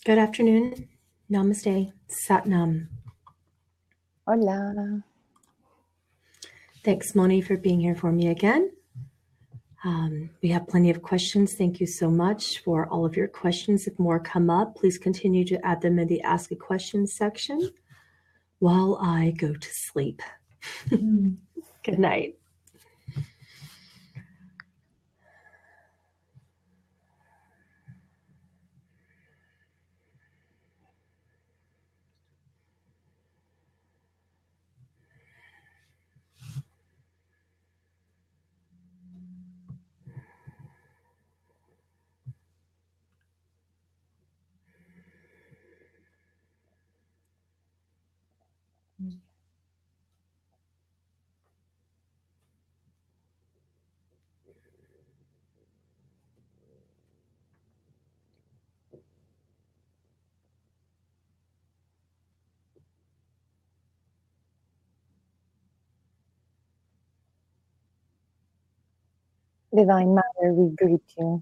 Good afternoon. Namaste. Satnam. Hola. Thanks, Moni, for being here for me again. We have plenty of questions. Thank you so much for all of your questions. If more come up, please continue to add them in the Ask a Question section while I go to sleep. Good night. Divine Mother, we greet you.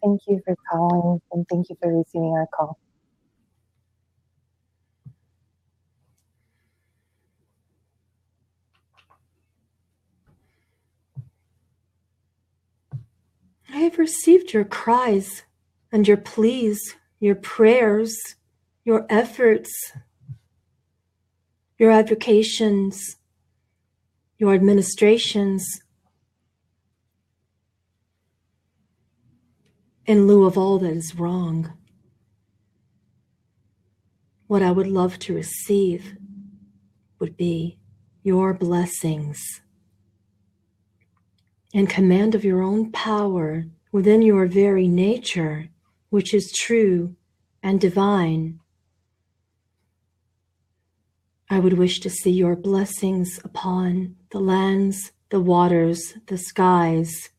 Thank you for calling and thank you for receiving our call. I have received your cries and your pleas, your prayers, your efforts, your advocations, your administrations, in lieu of all that is wrong. What I would love to receive would be your blessings and command of your own power within your very nature, which is true and divine. I would wish to see your blessings upon the lands, the waters, the skies.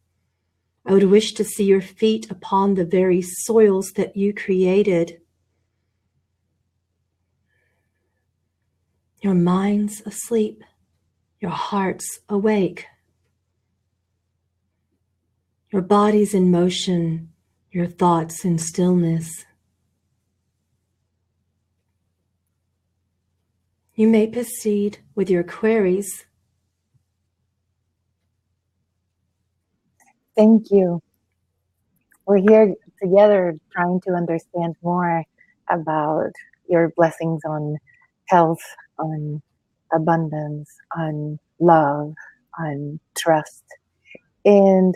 I would wish to see your feet upon the very soils that you created. Your minds asleep, your hearts awake, your bodies in motion, your thoughts in stillness. You may proceed with your queries. Thank you. We're here together trying to understand more about your blessings on health, on abundance, on love, on trust. And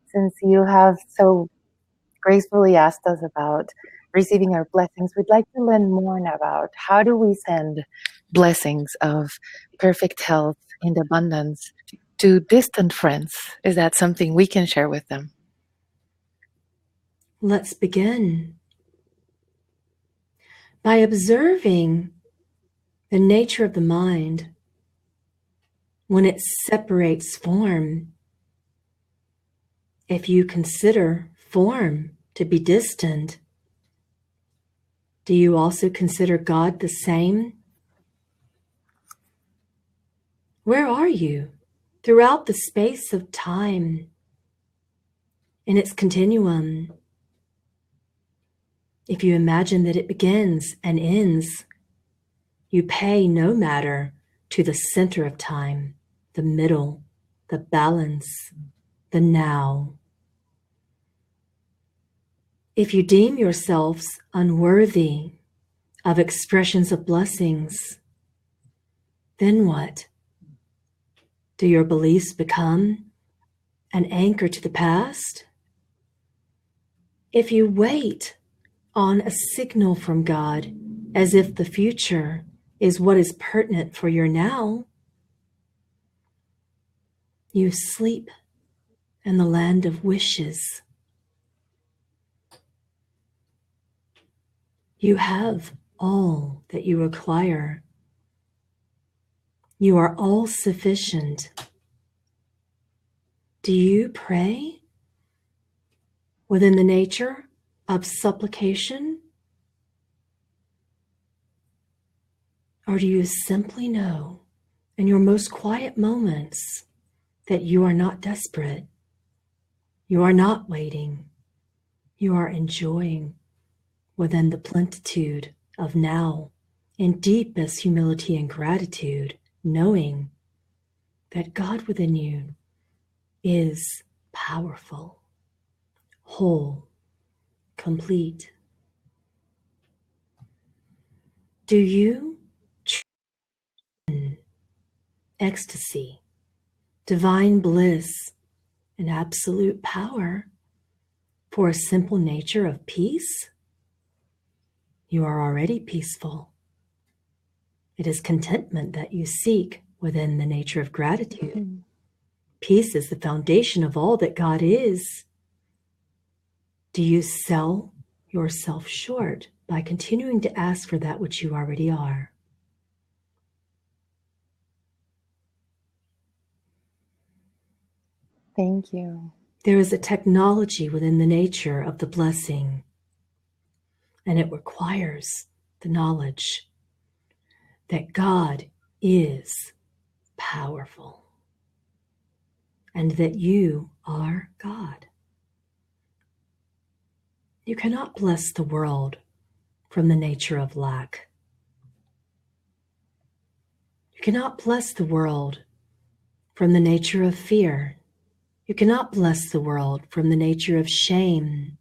since you have so gracefully asked us about receiving our blessings, we'd like to learn more about how do we send blessings of perfect health and abundance to distant friends? Is that something we can share with them? Let's begin by observing the nature of the mind when it separates form. If you consider form to be distant, do you also consider God the same? Where are you throughout the space of time in its continuum? If you imagine that it begins and ends, you pay no matter to the center of time, the middle, the balance, the now. If you deem yourselves unworthy of expressions of blessings, then what? Do your beliefs become an anchor to the past? If you wait on a signal from God as if the future is what is pertinent for your now, you sleep in the land of wishes. You have all that you require. You are all sufficient. Do you pray within the nature of supplication? Or do you simply know in your most quiet moments that you are not desperate? You are not waiting. You are enjoying within the plenitude of now, in deepest humility and gratitude, knowing that God within you is powerful, whole, complete. Do you trust in ecstasy, divine bliss, and absolute power for a simple nature of peace? You are already peaceful. It is contentment that you seek within the nature of gratitude. Mm-hmm. Peace is the foundation of all that God is. Do you sell yourself short by continuing to ask for that which you already are? Thank you. There is a technology within the nature of the blessing, and it requires the knowledge that God is powerful and that you are God. You cannot bless the world from the nature of lack. You cannot bless the world from the nature of fear. You cannot bless the world from the nature of shame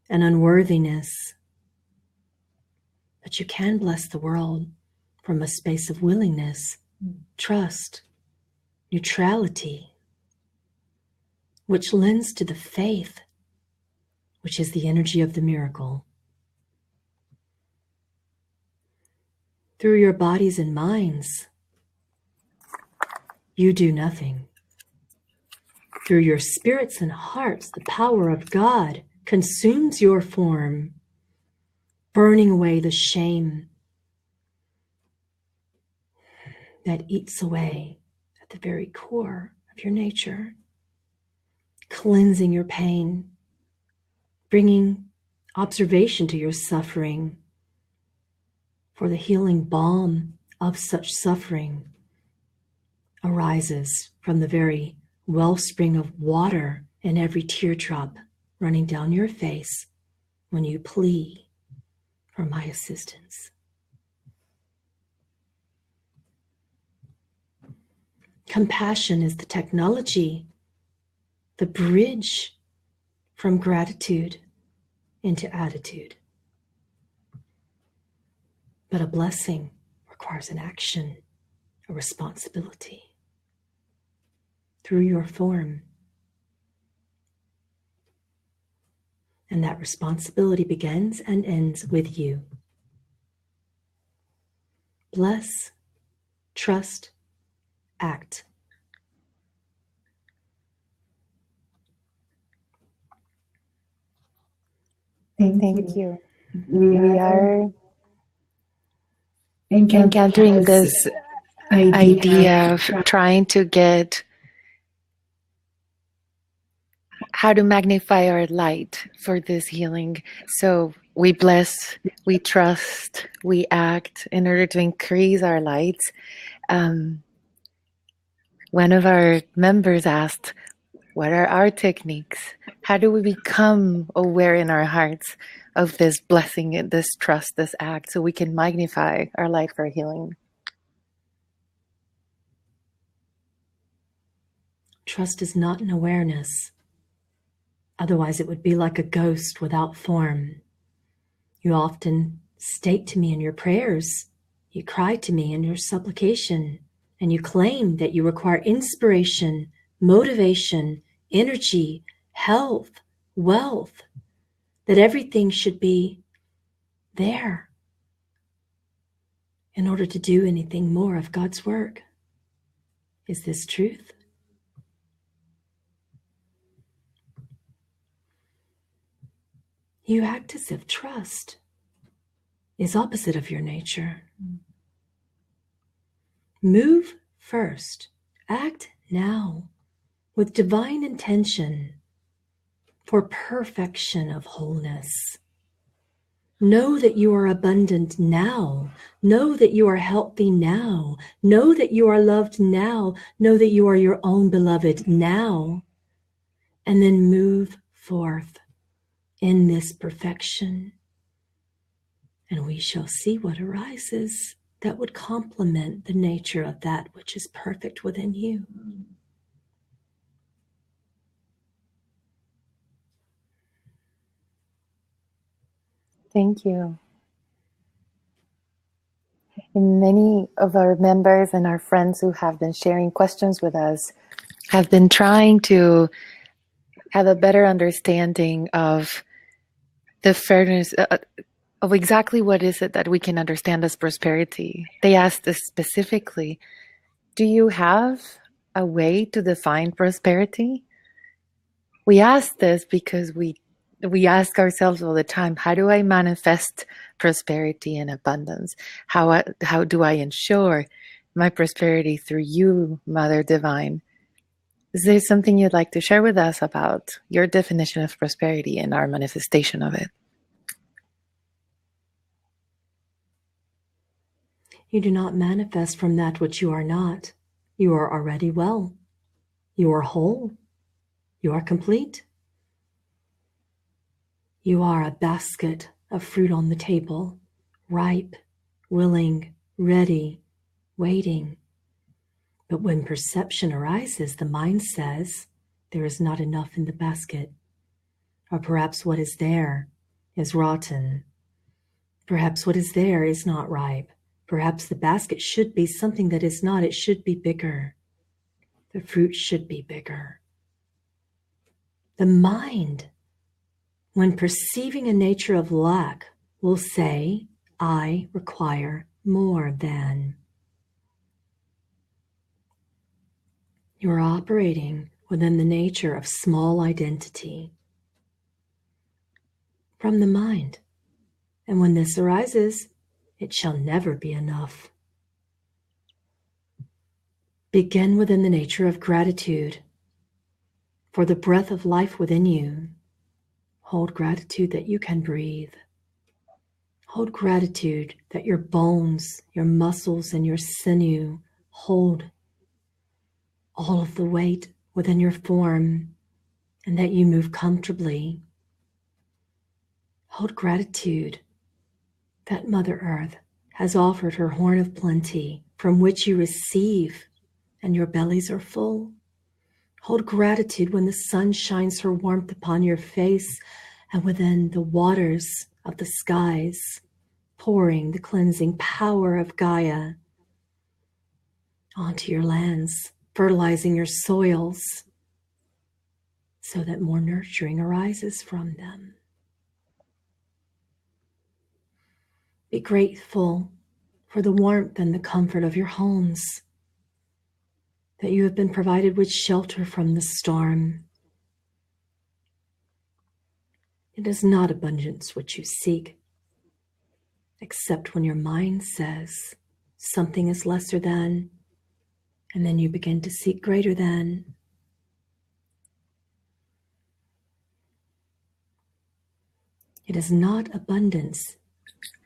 and unworthiness. But you can bless the world from a space of willingness, trust, neutrality, which lends to the faith, which is the energy of the miracle. Through your bodies and minds, you do nothing. Through your spirits and hearts, the power of God consumes your form, burning away the shame that eats away at the very core of your nature, cleansing your pain, bringing observation to your suffering, for the healing balm of such suffering arises from the very wellspring of water in every teardrop running down your face when you plea for my assistance. Compassion is the technology, the bridge from gratitude into attitude. But a blessing requires an action, a responsibility through your form. And that responsibility begins and ends with you. Bless, trust, act. Thank you. We are encountering this idea of trying to get how to magnify our light for this healing. So we bless, we trust, we act in order to increase our lights. One of our members asked, what are our techniques? How do we become aware in our hearts of this blessing, this trust, this act, so we can magnify our light for healing? Trust is not an awareness. Otherwise, it would be like a ghost without form. You often state to me in your prayers, you cry to me in your supplication, and you claim that you require inspiration, motivation, energy, health, wealth, that everything should be there in order to do anything more of God's work. Is this truth? You act as if trust is opposite of your nature. Move first, act now with divine intention for perfection of wholeness. Know that you are abundant now. Know that you are healthy now. Know that you are loved now. Know that you are your own beloved now. And then move forth in this perfection, And we shall see what arises that would complement the nature of that which is perfect within you. Thank you. And many of our members and our friends who have been sharing questions with us have been trying to have a better understanding of the fairness of exactly what is it that we can understand as prosperity. They asked us specifically, do you have a way to define prosperity? We ask this because we ask ourselves all the time, how do I manifest prosperity and abundance? How do I ensure my prosperity through you, Mother Divine? Is there something you'd like to share with us about your definition of prosperity and our manifestation of it? You do not manifest from that which you are not. You are already well. You are whole. You are complete. You are a basket of fruit on the table, ripe, willing, ready, waiting. But when perception arises, the mind says there is not enough in the basket. Or perhaps what is there is rotten. Perhaps what is there is not ripe. Perhaps the basket should be something that is not. It should be bigger. The fruit should be bigger. The mind, when perceiving a nature of lack, will say, I require more than. You are operating within the nature of small identity from the mind. And when this arises, it shall never be enough. Begin within the nature of gratitude for the breath of life within you. Hold gratitude that you can breathe. Hold gratitude that your bones, your muscles, and your sinew hold all of the weight within your form and that you move comfortably. Hold gratitude that Mother Earth has offered her horn of plenty from which you receive and your bellies are full. Hold gratitude when the sun shines her warmth upon your face and within the waters of the skies, pouring the cleansing power of Gaia onto your lands, fertilizing your soils so that more nurturing arises from them. Be grateful for the warmth and the comfort of your homes, that you have been provided with shelter from the storm. It is not abundance which you seek, except when your mind says something is lesser than, and then you begin to seek greater than. It is not abundance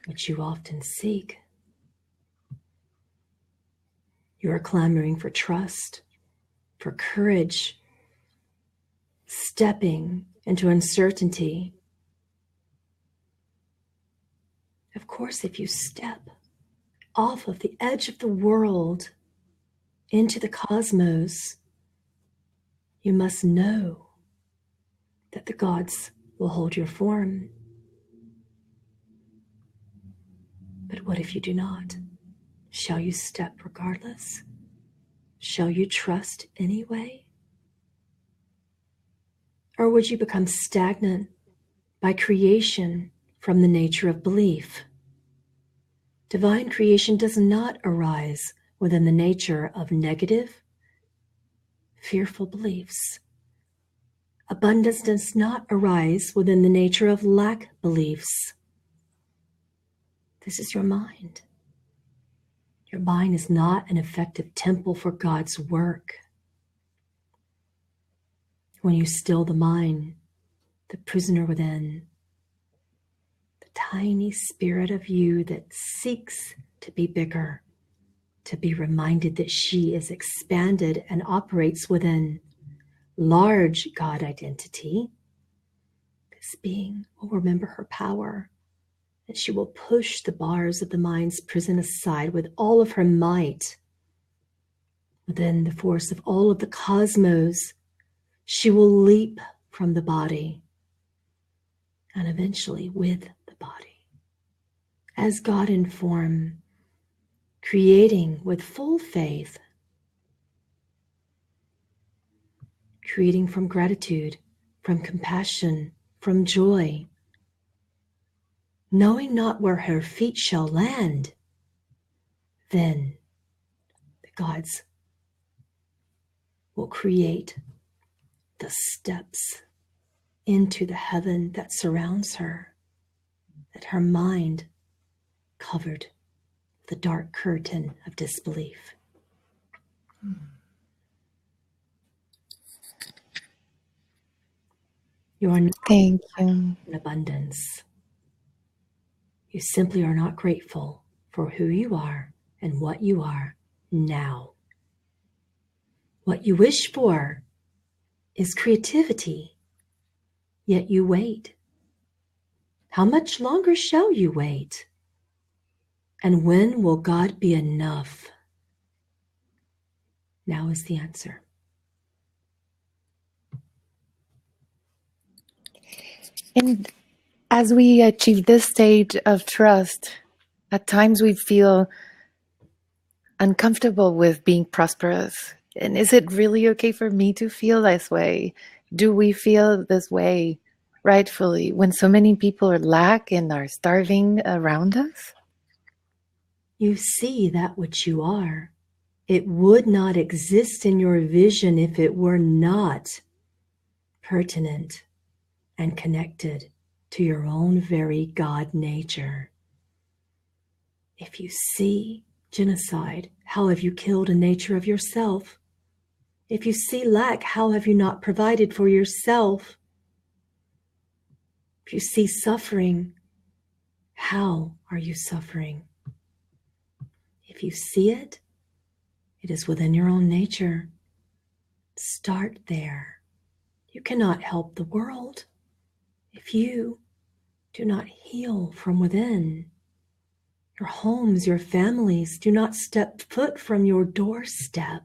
which you often seek. You are clamoring for trust, for courage, stepping into uncertainty. Of course, if you step off of the edge of the world into the cosmos, you must know that the gods will hold your form. But what if you do not? Shall you step regardless? Shall you trust anyway? Or would you become stagnant by creation from the nature of belief? Divine creation does not arise within the nature of negative, fearful beliefs. Abundance does not arise within the nature of lack beliefs. This is your mind. Your mind is not an effective temple for God's work. When you still the mind, the prisoner within, the tiny spirit of you that seeks to be bigger, to be reminded that she is expanded and operates within large God identity, this being will remember her power And she will push the bars of the mind's prison aside with all of her might. Within the force of all of the cosmos, she will leap from the body and eventually with the body, as God in form, creating with full faith, creating from gratitude, from compassion, from joy, knowing not where her feet shall land. Then the gods will create the steps into the heaven that surrounds her, that her mind covered the dark curtain of disbelief. You are not Thank you. in abundance. You simply are not grateful for who you are and what you are now. What you wish for is creativity, yet you wait. How much longer shall you wait? And when will God be enough? Now is the answer. And as we achieve this stage of trust, at times we feel uncomfortable with being prosperous. And is it really okay for me to feel this way? Do we feel this way rightfully when so many people are lack and are starving around us? You see that which you are. It would not exist in your vision if it were not pertinent and connected to your own very God nature. If you see genocide, how have you killed a nature of yourself? If you see lack, how have you not provided for yourself? If you see suffering, how are you suffering? If you see it, it is within your own nature. Start there. You cannot help the world if you do not heal from within. Your homes, your families do not step foot from your doorstep.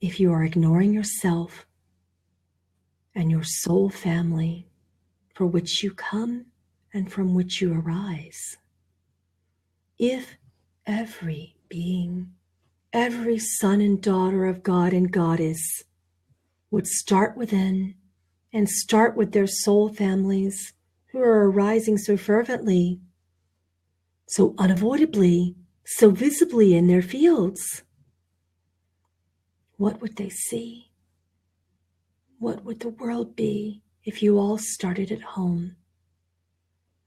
If you are ignoring yourself and your soul family for which you come and from which you arise. If every being, every son and daughter of God and Goddess would start within and start with their soul families who are arising so fervently, so unavoidably, so visibly in their fields, what would they see? What would the world be if you all started at home?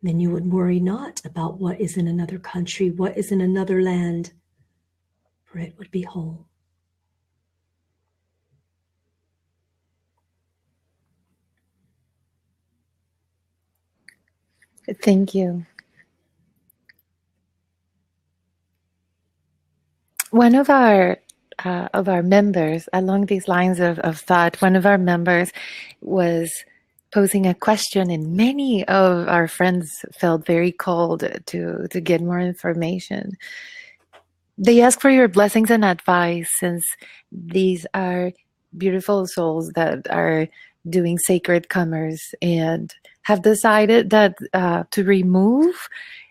Then you would worry not about what is in another country, what is in another land, for it would be whole. Thank you. One of our members, along these lines of thought, one of our members was posing a question, and many of our friends felt very called to get more information. They ask for your blessings and advice, since these are beautiful souls that are doing sacred commerce and have decided that to remove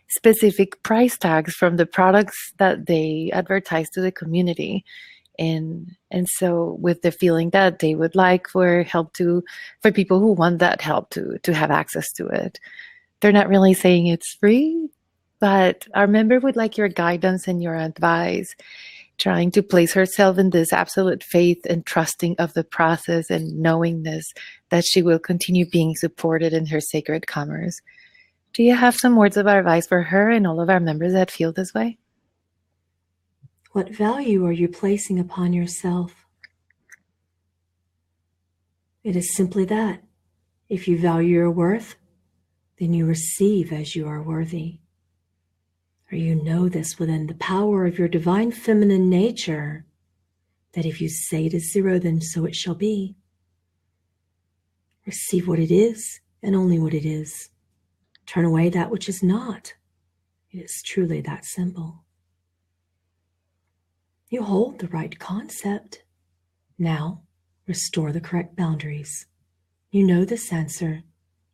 specific price tags from the products that they advertise to the community. And so with the feeling that they would like for people who want that help to have access to it. They're not really saying it's free, but our member would like your guidance and your advice, trying to place herself in this absolute faith and trusting of the process and knowingness that she will continue being supported in her sacred commerce. Do you have some words of advice for her and all of our members that feel this way? What value are you placing upon yourself? It is simply that. If you value your worth, then you receive as you are worthy. Or you know this within the power of your divine feminine nature, that if you say it is zero, then so it shall be. Receive what it is and only what it is. Turn away that which is not. It is truly that simple. You hold the right concept. Now, restore the correct boundaries. You know this answer,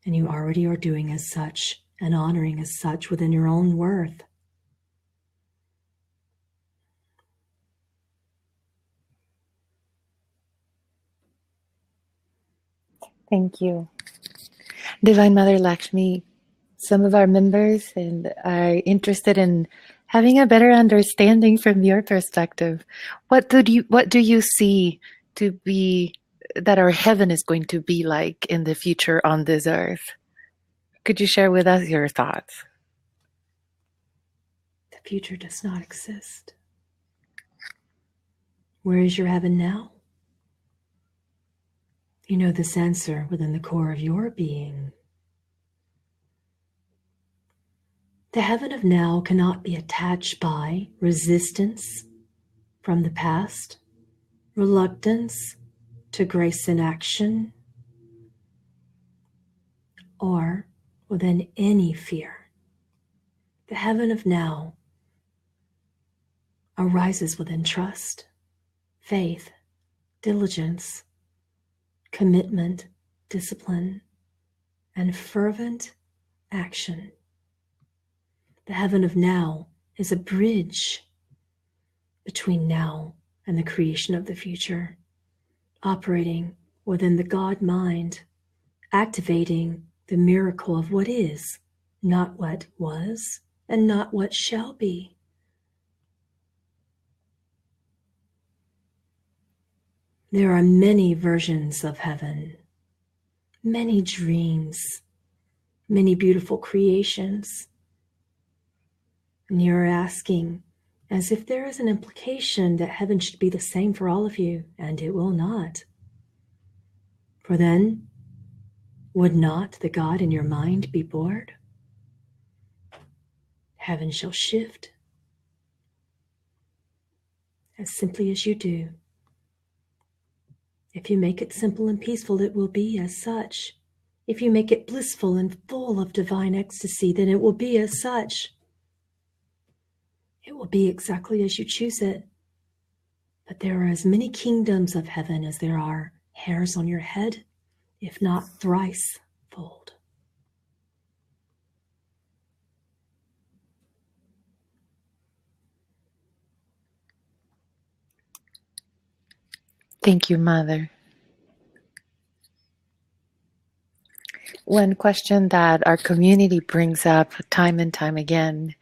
and you already are doing as such and honoring as such within your own worth. Thank you. Divine Mother Lakshmi, some of our members and are interested in having a better understanding from your perspective. What do you see to be that our heaven is going to be like in the future on this earth? Could you share with us your thoughts? The future does not exist. Where is your heaven now? You know this answer within the core of your being. The heaven of now cannot be attached by resistance from the past, reluctance to grace in action, or within any fear. The heaven of now arises within trust, faith, diligence, commitment, discipline, and fervent action. The heaven of now is a bridge between now and the creation of the future, operating within the God mind, activating the miracle of what is, not what was, and not what shall be. There are many versions of heaven, many dreams, many beautiful creations. And you're asking, as if there is an implication that heaven should be the same for all of you, and it will not. For then, would not the God in your mind be bored? Heaven shall shift as simply as you do. If you make it simple and peaceful, it will be as such. If you make it blissful and full of divine ecstasy, then it will be as such. It will be exactly as you choose it. But there are as many kingdoms of heaven as there are hairs on your head, if not thrice fold. Thank you, Mother. One question that our community brings up time and time again,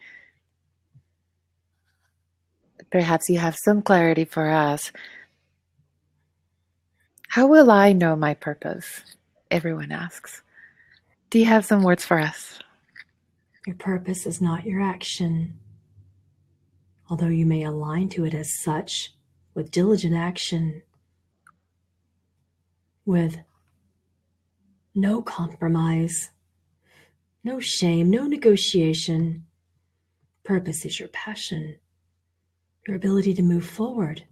perhaps you have some clarity for us. How will I know my purpose? Everyone asks. Do you have some words for us? Your purpose is not your action, although you may align to it as such with diligent action, with no compromise, no shame, no negotiation. Purpose is your passion, your ability to move forward,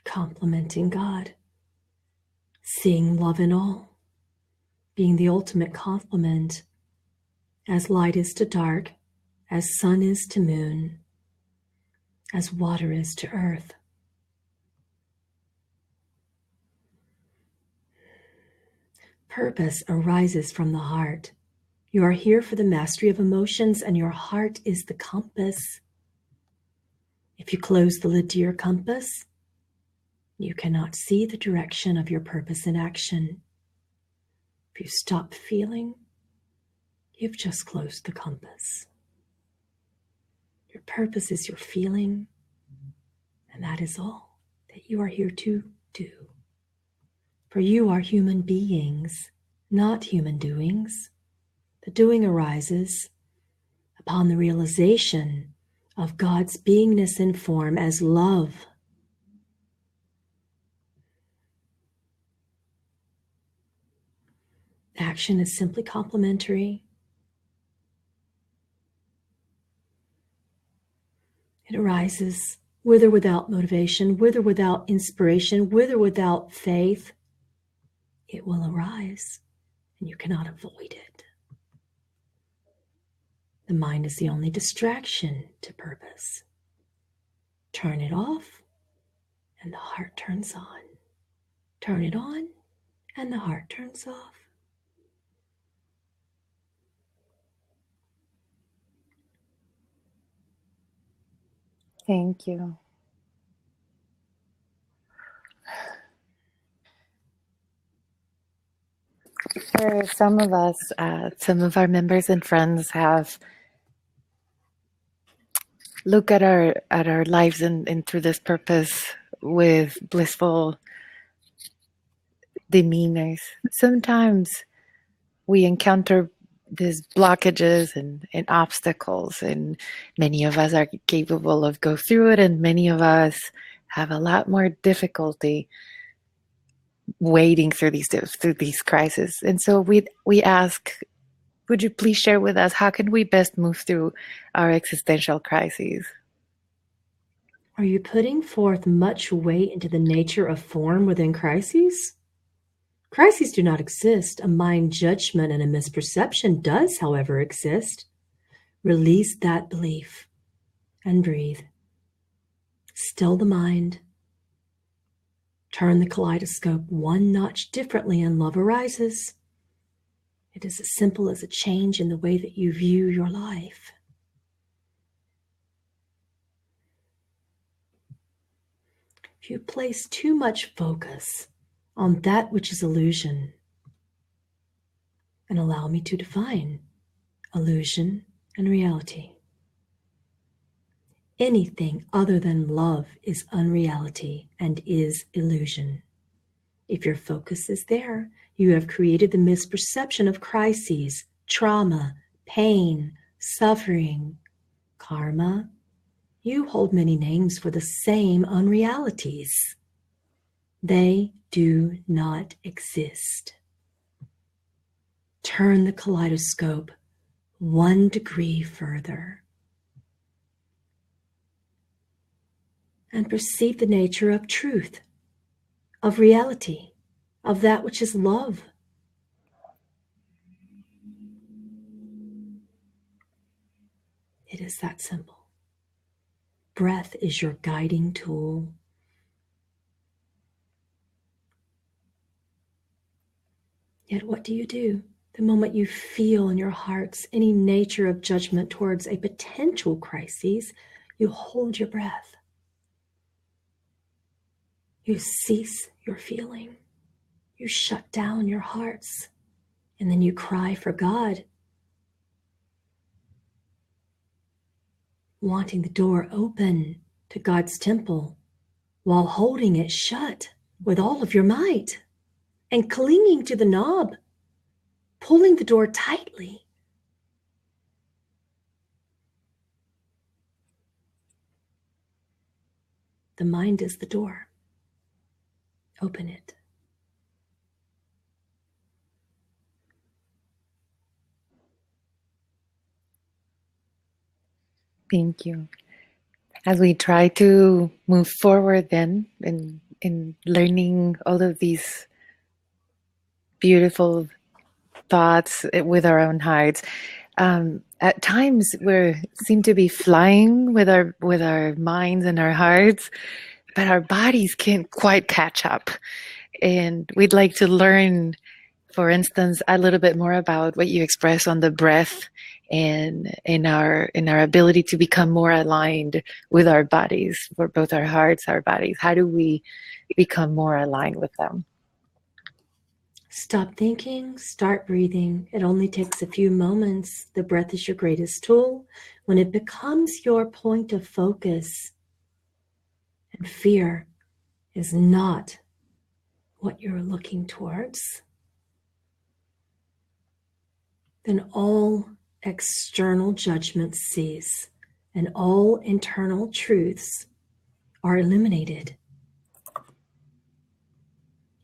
complementing God, seeing love in all, being the ultimate complement, as light is to dark, as sun is to moon, as water is to earth. Purpose arises from the heart. You are here for the mastery of emotions, and your heart is the compass. If you close the lid to your compass, you cannot see the direction of your purpose in action. If you stop feeling, you've just closed the compass. Your purpose is your feeling, and that is all that you are here to do. For you are human beings, not human doings. The doing arises upon the realization of God's beingness in form as love. Action is simply complementary. It arises with or without motivation, with or without inspiration, with or without faith. It will arise. and you cannot avoid it. The mind is the only distraction to purpose. Turn it off, and the heart turns on. Turn it on, and the heart turns off. Thank you. For some of us, some of our members and friends have looked at our lives and through this purpose with blissful demeanors. Sometimes we encounter these blockages and obstacles, and many of us are capable of go through it, and many of us have a lot more difficulty wading through these crises. And so we ask, would you please share with us, how can we best move through our existential crises? Are you putting forth much weight into the nature of form within crises? Crises do not exist. A mind judgment and a misperception does, however, exist. Release that belief and breathe. Still the mind. Turn the kaleidoscope one notch differently and love arises. It is as simple as a change in the way that you view your life. If you place too much focus on that which is illusion, and allow me to define illusion and reality. Anything other than love is unreality and is illusion. If your focus is there, you have created the misperception of crises, trauma, pain, suffering, karma. You hold many names for the same unrealities. They do not exist. Turn the kaleidoscope 1 degree further and perceive the nature of truth, of reality, of that which is love. It is that simple. Breath is your guiding tool. Yet what do? The moment you feel in your hearts any nature of judgment towards a potential crisis, you hold your breath. You cease your feeling. You shut down your hearts. And then you cry for God, wanting the door open to God's temple while holding it shut with all of your might and clinging to the knob, pulling the door tightly. The mind is the door. Open it. Thank you. As we try to move forward then in learning all of these beautiful thoughts with our own hearts, at times we seem to be flying with our minds and our hearts, but our bodies can't quite catch up. And we'd like to learn, for instance, a little bit more about what you expressed on the breath and in our ability to become more aligned with our bodies, for both our hearts, our bodies. How do we become more aligned with them? Stop thinking, start breathing. It only takes a few moments. The breath is your greatest tool. When it becomes your point of focus, and fear is not what you're looking towards, then all external judgments cease and all internal truths are eliminated.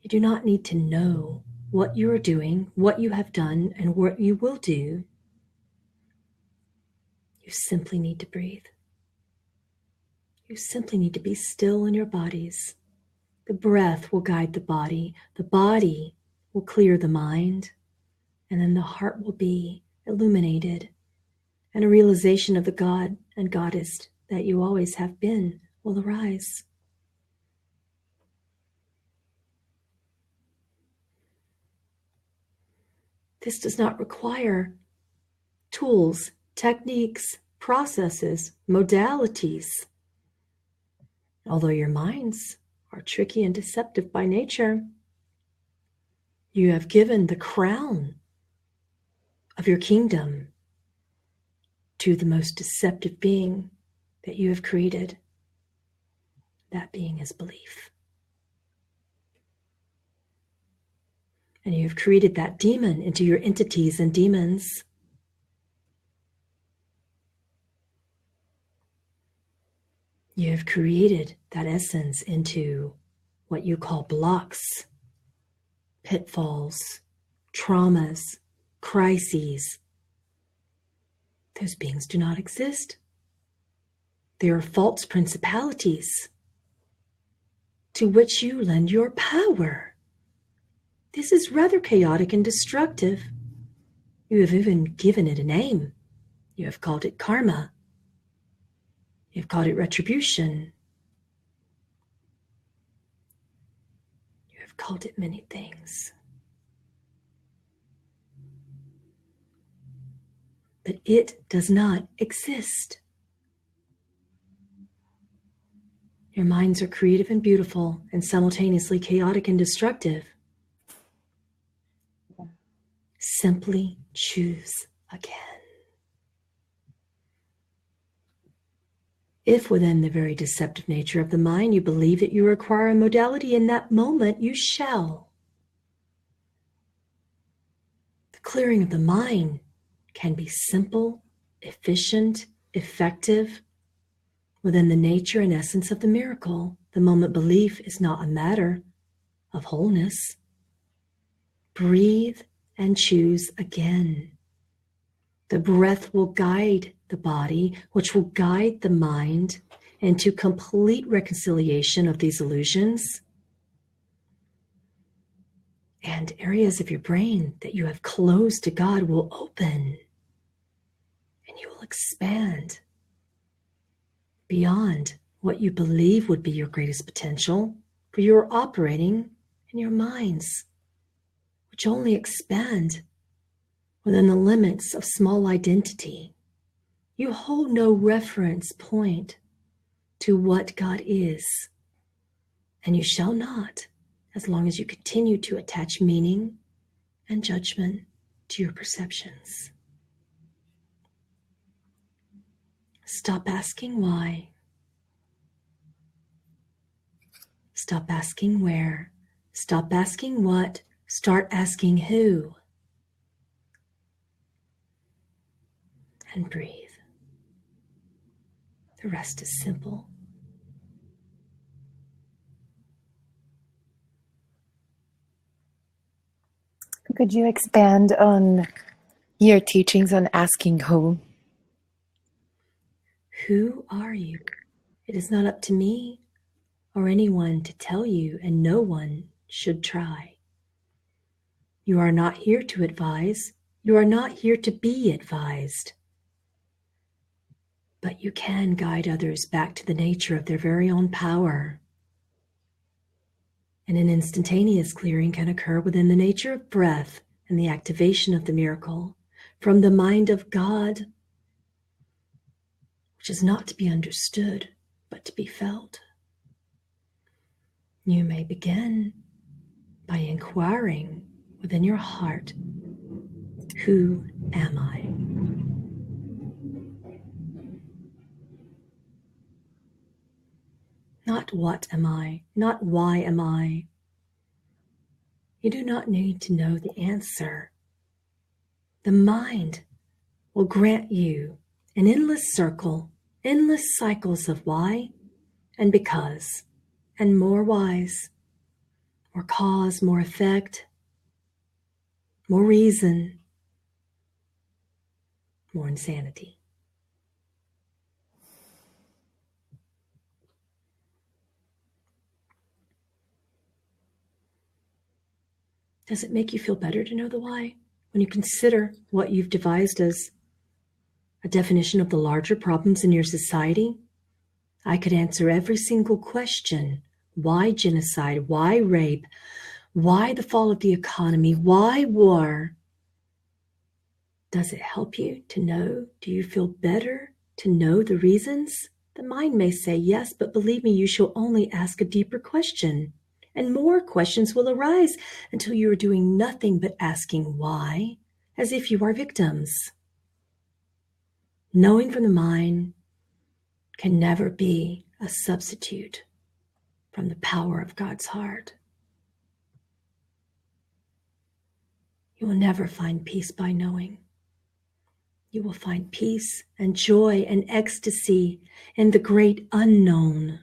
You do not need to know what you are doing, what you have done, and what you will do. You simply need to breathe. You simply need to be still in your bodies. The breath will guide the body. The body will clear the mind. And then the heart will be illuminated, and a realization of the God and Goddess that you always have been will arise. This does not require tools, techniques, processes, modalities. Although your minds are tricky and deceptive by nature, you have given the crown of your kingdom to the most deceptive being that you have created. That being is belief. And you have created that demon into your entities and demons. You have created that essence into what you call blocks, pitfalls, traumas, crises. Those beings do not exist. They are false principalities to which you lend your power. This is rather chaotic and destructive. You have even given it a name. You have called it karma. You have called it retribution. You have called it many things. But it does not exist. Your minds are creative and beautiful and simultaneously chaotic and destructive. Simply choose again. If within the very deceptive nature of the mind you believe that you require a modality in that moment, you shall. The clearing of the mind can be simple, efficient, effective, within the nature and essence of the miracle. The moment belief is not a matter of wholeness. Breathe and choose again. The breath will guide the body, which will guide the mind into complete reconciliation of these illusions. And areas of your brain that you have closed to God will open, and you will expand beyond what you believe would be your greatest potential, for you are operating in your minds, which only expand within the limits of small identity. You hold no reference point to what God is, and you shall not, as long as you continue to attach meaning and judgment to your perceptions. Stop asking why. Stop asking where. Stop asking what. Start asking who. And breathe. The rest is simple. Could you expand on your teachings on asking who? Who are you? It is not up to me or anyone to tell you, and no one should try. You are not here to advise. You are not here to be advised. But you can guide others back to the nature of their very own power. And an instantaneous clearing can occur within the nature of breath and the activation of the miracle from the mind of God, which is not to be understood, but to be felt. You may begin by inquiring within your heart, who am I? Not what am I, not why am I. You do not need to know the answer. The mind will grant you an endless circle, endless cycles of why and because, and more whys, more cause, more effect, more reason, more insanity. Does it make you feel better to know the why? When you consider what you've devised as a definition of the larger problems in your society, I could answer every single question. Why genocide? Why rape? Why the fall of the economy? Why war? Does it help you to know? Do you feel better to know the reasons? The mind may say yes, but believe me, you shall only ask a deeper question. And more questions will arise until you are doing nothing but asking why, as if you are victims. Knowing from the mind can never be a substitute from the power of God's heart. You will never find peace by knowing. You will find peace and joy and ecstasy in the great unknown.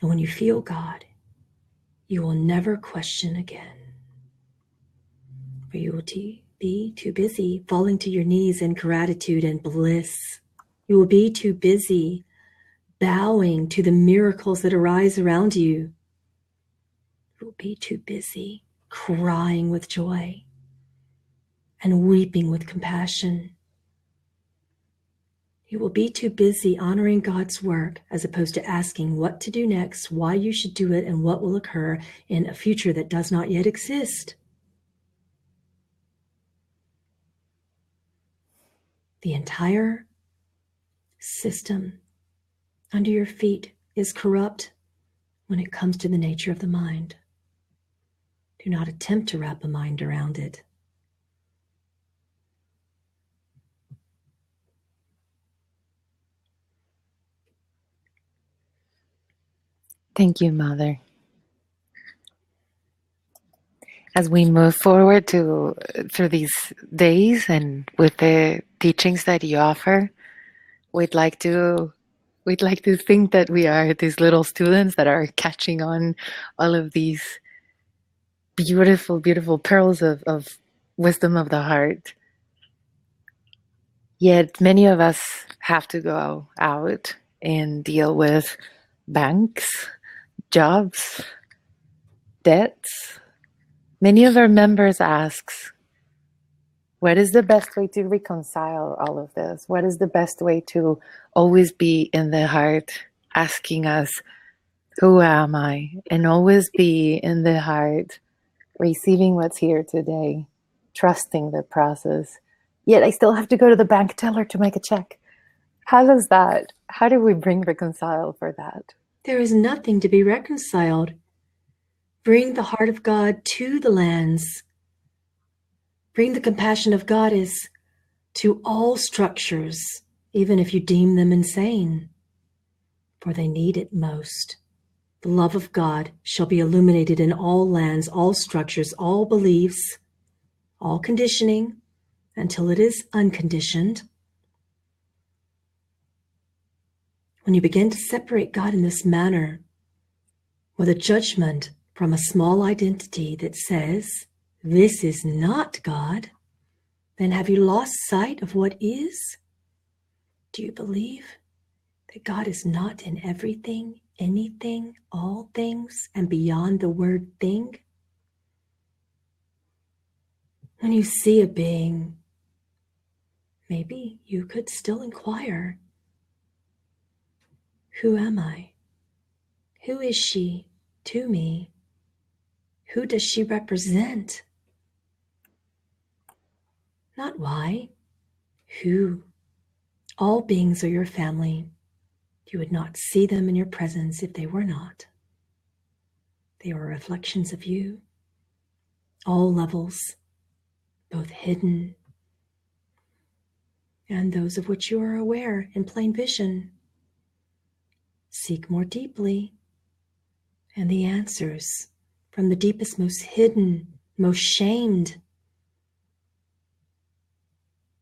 And when you feel God, you will never question again. For you will be too busy falling to your knees in gratitude and bliss. You will be too busy bowing to the miracles that arise around you. You will be too busy crying with joy and weeping with compassion. You will be too busy honoring God's work as opposed to asking what to do next, why you should do it, and what will occur in a future that does not yet exist. The entire system under your feet is corrupt when it comes to the nature of the mind. Do not attempt to wrap a mind around it. Thank you, Mother. As we move forward through these days and with the teachings that you offer, we'd like to think that we are these little students that are catching on all of these beautiful, beautiful pearls of wisdom of the heart. Yet many of us have to go out and deal with banks, jobs, debts. Many of our members asks, what is the best way to reconcile all of this? What is the best way to always be in the heart, asking us, who am I? And always be in the heart, receiving what's here today, trusting the process. Yet I still have to go to the bank teller to make a check. How do we bring reconcile for that? There is nothing to be reconciled. Bring the heart of God to the lands. Bring the compassion of God to all structures, even if you deem them insane, for they need it most. The love of God shall be illuminated in all lands, all structures, all beliefs, all conditioning, until it is unconditioned. When you begin to separate God in this manner, with a judgment from a small identity that says, this is not God, then have you lost sight of what is? Do you believe that God is not in everything, anything, all things, and beyond the word thing? When you see a being, maybe you could still inquire, who am I? Who is she to me? Who does she represent? Not why, who. All beings are your family. You would not see them in your presence if they were not. They are reflections of you. All levels, both hidden and those of which you are aware in plain vision. Seek more deeply, and the answers from the deepest, most hidden, most shamed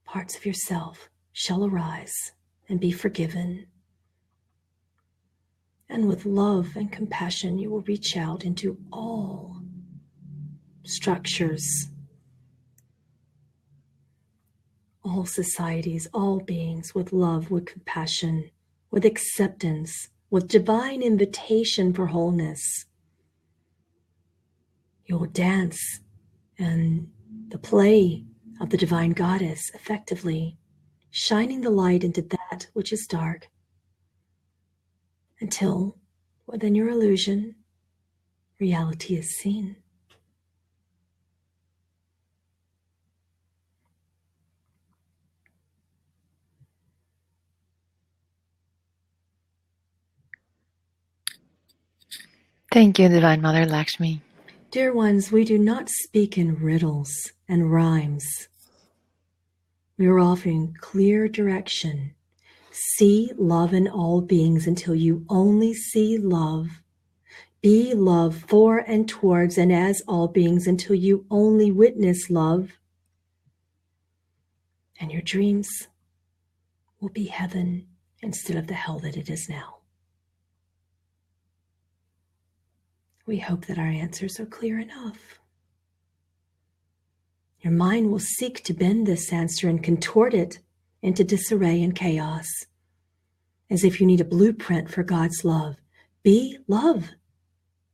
parts of yourself shall arise and be forgiven. And with love and compassion, you will reach out into all structures, all societies, all beings, with love, with compassion, with acceptance, with divine invitation for wholeness. You will dance in the play of the divine goddess, effectively shining the light into that which is dark, until within your illusion, reality is seen. Thank you, Divine Mother Lakshmi. Dear ones, we do not speak in riddles and rhymes. We are offering clear direction. See love in all beings until you only see love. Be love for and towards and as all beings until you only witness love. And your dreams will be heaven instead of the hell that it is now. We hope that our answers are clear enough. Your mind will seek to bend this answer and contort it into disarray and chaos, as if you need a blueprint for God's love. Be love.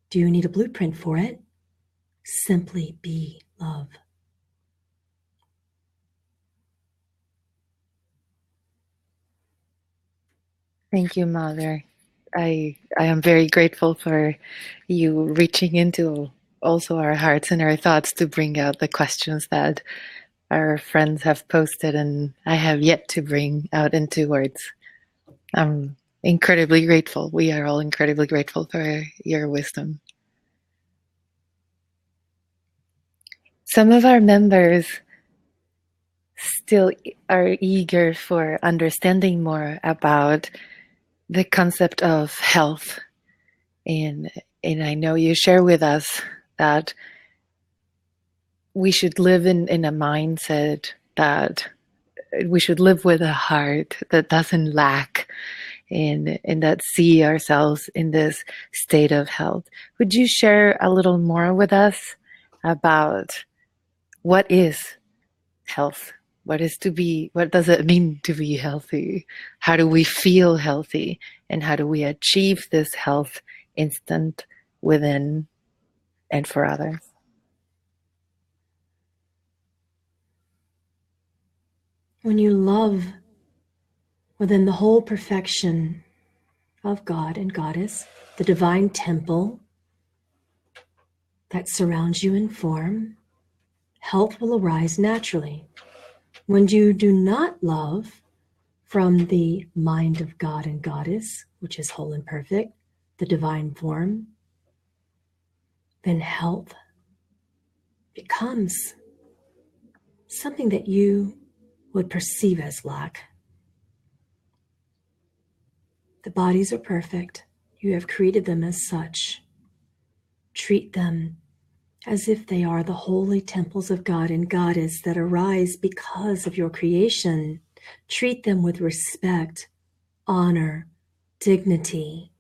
Do you need a blueprint for it? Simply be love. Thank you, Mother. I am very grateful for you reaching into also our hearts and our thoughts to bring out the questions that our friends have posted and I have yet to bring out into words. I'm incredibly grateful. We are all incredibly grateful for your wisdom. Some of our members still are eager for understanding more about the concept of health. And I know you share with us that we should live in a mindset that we should live with a heart that doesn't lack and that see ourselves in this state of health. Would you share a little more with us about what is health? What does it mean to be healthy? How do we feel healthy? And how do we achieve this health instant within and for others? When you love within the whole perfection of God and Goddess, the divine temple that surrounds you in form, health will arise naturally. When you do not love from the mind of God and Goddess, which is whole and perfect, the divine form, then health becomes something that you would perceive as lack. The bodies are perfect. You have created them as such. Treat them as if they are the holy temples of God and Goddess that arise because of your creation. Treat them with respect, honor, dignity.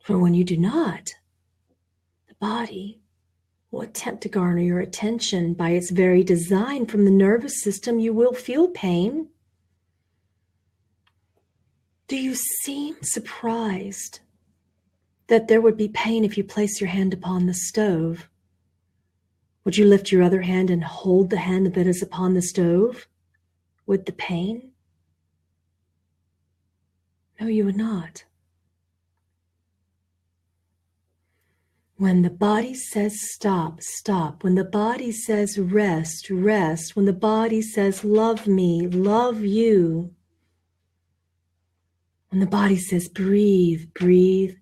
For when you do not, the body will attempt to garner your attention. By its very design, from the nervous system, you will feel pain. Do you seem surprised that there would be pain if you place your hand upon the stove? Would you lift your other hand and hold the hand that is upon the stove with the pain? No, you would not. When the body says stop, stop. When the body says rest, rest. When the body says love me, love you. When the body says breathe, breathe.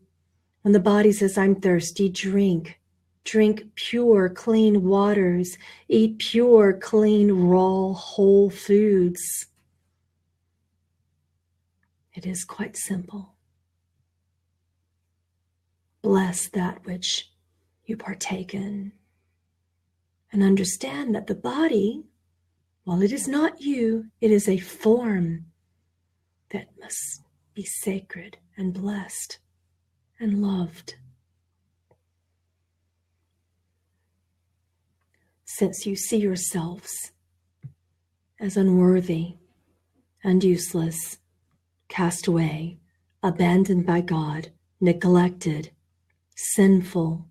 When the body says I'm thirsty, drink. Drink pure, clean waters. Eat pure, clean, raw, whole foods. It is quite simple. Bless that which you partake in. And understand that the body, while it is not you, it is a form that must be sacred and blessed and loved. Since you see yourselves as unworthy and useless, cast away, abandoned by God, neglected, sinful,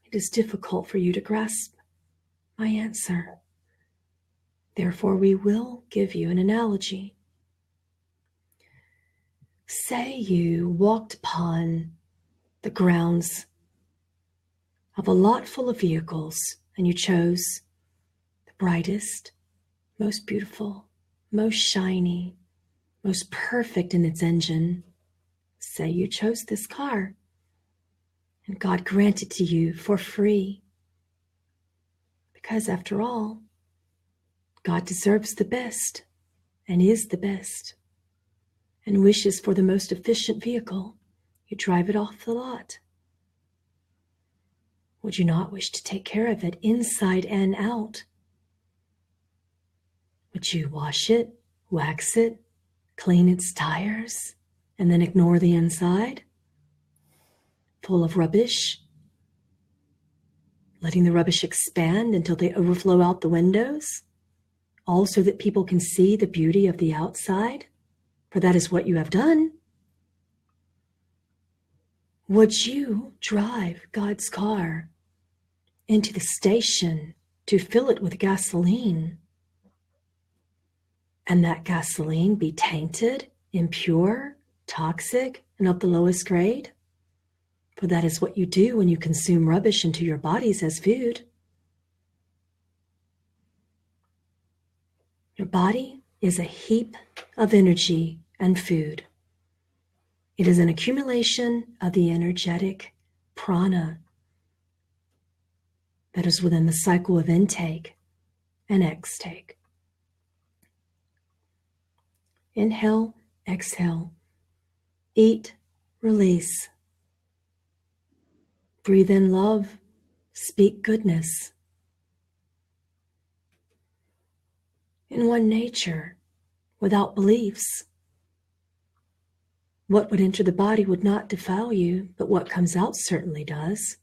It is difficult for you to grasp my answer. Therefore, we will give you an analogy. Say you walked upon the grounds of a lot full of vehicles, and you chose the brightest, most beautiful, most shiny, most perfect in its engine. Say you chose this car, and God granted to you for free. Because after all, God deserves the best and is the best and wishes for the most efficient vehicle. You drive it off the lot. Would you not wish to take care of it inside and out? Would you wash it, wax it, clean its tires, and then ignore the inside? Full of rubbish, letting the rubbish expand until they overflow out the windows, all so that people can see the beauty of the outside, for that is what you have done. Would you drive God's car into the station to fill it with gasoline, and that gasoline be tainted, impure, toxic, and of the lowest grade? For that is what you do when you consume rubbish into your bodies as food. Your body is a heap of energy and food. It is an accumulation of the energetic prana that is within the cycle of intake and extake. Inhale, exhale, eat, release. Breathe in love, speak goodness. In one nature, without beliefs. What would enter the body would not defile you, but what comes out certainly does.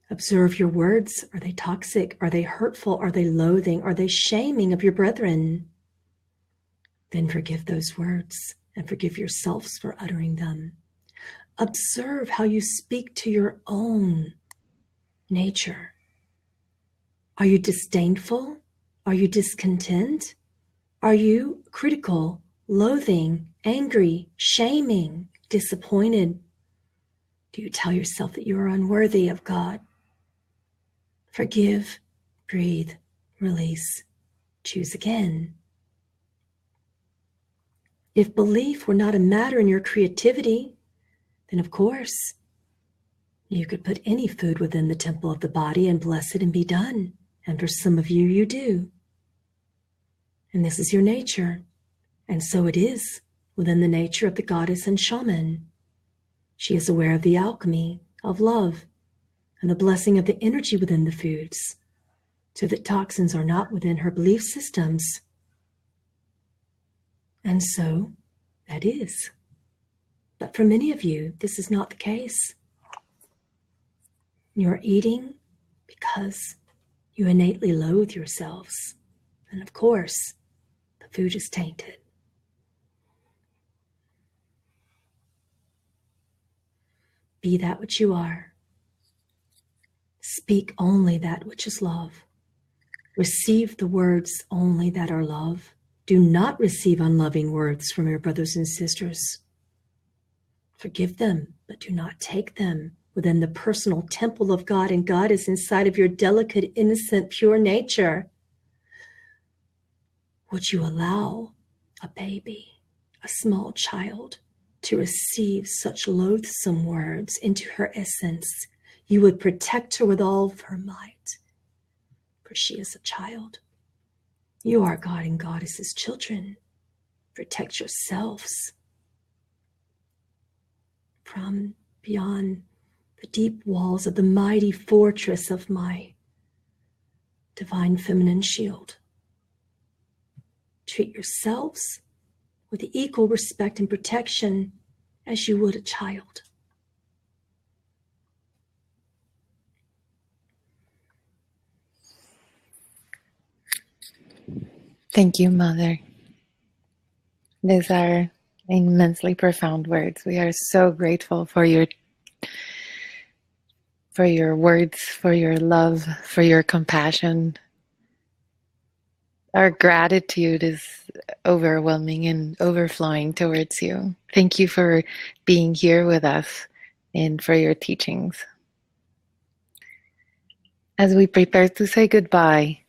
Observe your words. Are they toxic? Are they hurtful? Are they loathing? Are they shaming of your brethren? Then forgive those words and forgive yourselves for uttering them. Observe how you speak to your own nature. Are you disdainful? Are you discontent? Are you critical, loathing, angry, shaming, disappointed? Do you tell yourself that you are unworthy of God? Forgive, breathe, release, choose again. If belief were not a matter in your creativity, then of course, you could put any food within the temple of the body and bless it and be done. And for some of you, you do. And this is your nature. And so it is within the nature of the goddess and shaman. She is aware of the alchemy of love and the blessing of the energy within the foods, so that toxins are not within her belief systems. And so that is. But for many of you, this is not the case. You're eating because you innately loathe yourselves. And of course, the food is tainted. Be that which you are. Speak only that which is love. Receive the words only that are love. Do not receive unloving words from your brothers and sisters. Forgive them, but do not take them within the personal temple of God, and God is inside of your delicate, innocent, pure nature. Would you allow a baby, a small child, to receive such loathsome words into her essence? You would protect her with all of her might, for she is a child. You are God and Goddess's children. Protect yourselves from beyond the deep walls of the mighty fortress of my divine feminine shield. Treat yourselves with equal respect and protection as you would a child. Thank you, Mother. These are immensely profound words. We are so grateful for for your words, for your love, for your compassion. Our gratitude is overwhelming and overflowing towards you. Thank you for being here with us and for your teachings. As we prepare to say goodbye,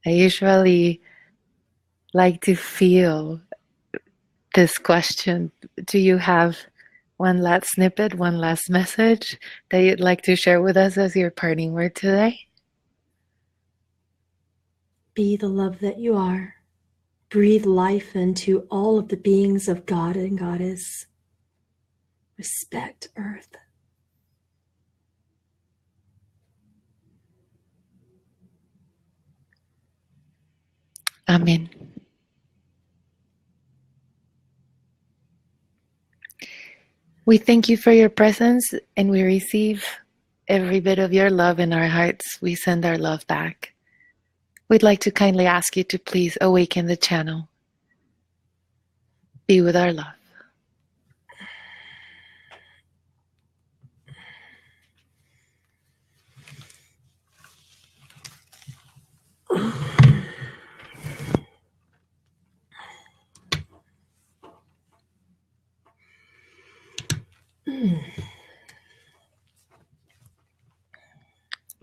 I usually like to feel this question. Do you have one last snippet, one last message that you'd like to share with us as your parting word today? Be the love that you are. Breathe life into all of the beings of God and Goddess. Respect Earth. Amen. We thank you for your presence and we receive every bit of your love in our hearts. We send our love back. We'd like to kindly ask you to please awaken the channel. Be with our love.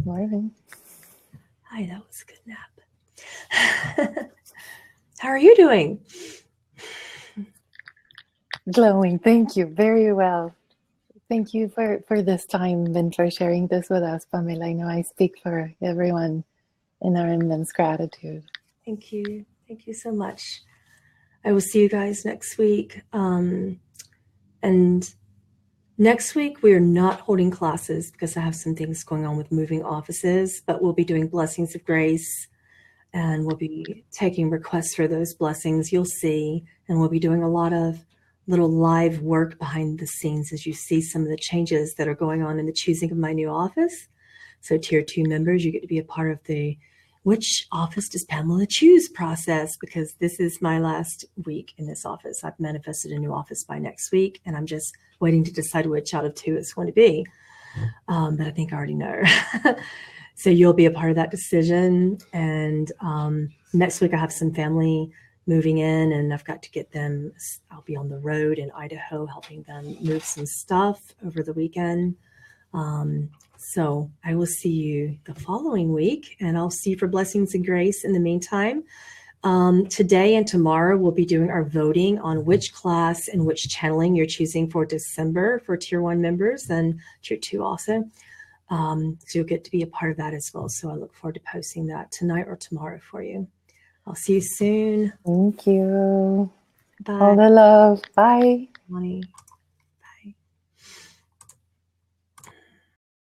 Morning. Hi, that was a good nap. How are you doing? Glowing. Thank you. Very well. Thank you for this time and for sharing this with us, Pamela. I know I speak for everyone in our immense gratitude. Thank you. Thank you so much. I will see you guys next week. And next week, we are not holding classes because I have some things going on with moving offices, but we'll be doing Blessings of Grace, and we'll be taking requests for those blessings. You'll see, and we'll be doing a lot of little live work behind the scenes as you see some of the changes that are going on in the choosing of my new office. So Tier 2 members, you get to be a part of the which office does Pamela choose process, because this is my last week in this office. I've manifested a new office by next week, and I'm just waiting to decide which out of two it's going to be. But I think I already know. So you'll be a part of that decision. And next week I have some family moving in, and I've got to get them. I'll be on the road in Idaho helping them move some stuff over the weekend. So I will see you the following week, and I'll see you for Blessings and Grace in the meantime. Today and tomorrow we'll be doing our voting on which class and which channeling you're choosing for December for Tier 1 members and Tier 2 also. So you'll get to be a part of that as well. So I look forward to posting that tonight or tomorrow for you. I'll see you soon. Thank you. Bye. All the love. Bye. Money.